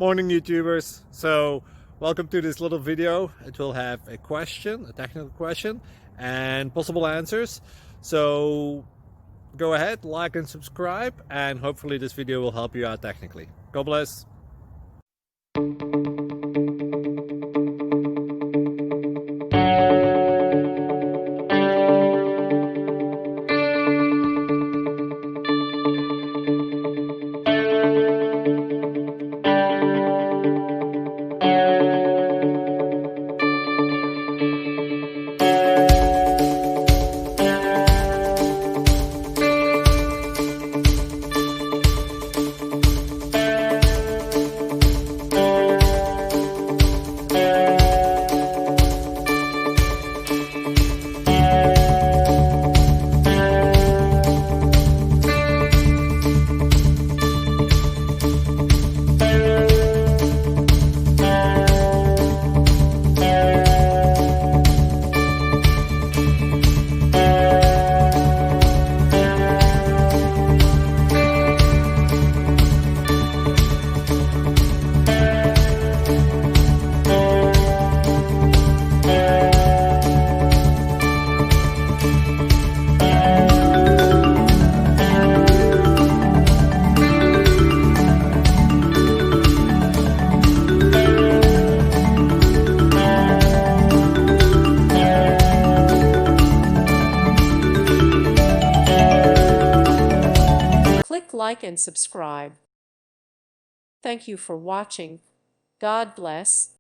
Morning YouTubers. So welcome to this little video. It will have a question, a technical question, and possible answers. So go ahead, like and subscribe, and hopefully this video will help you out technically. God bless. Click like and subscribe. Thank you for watching. God bless.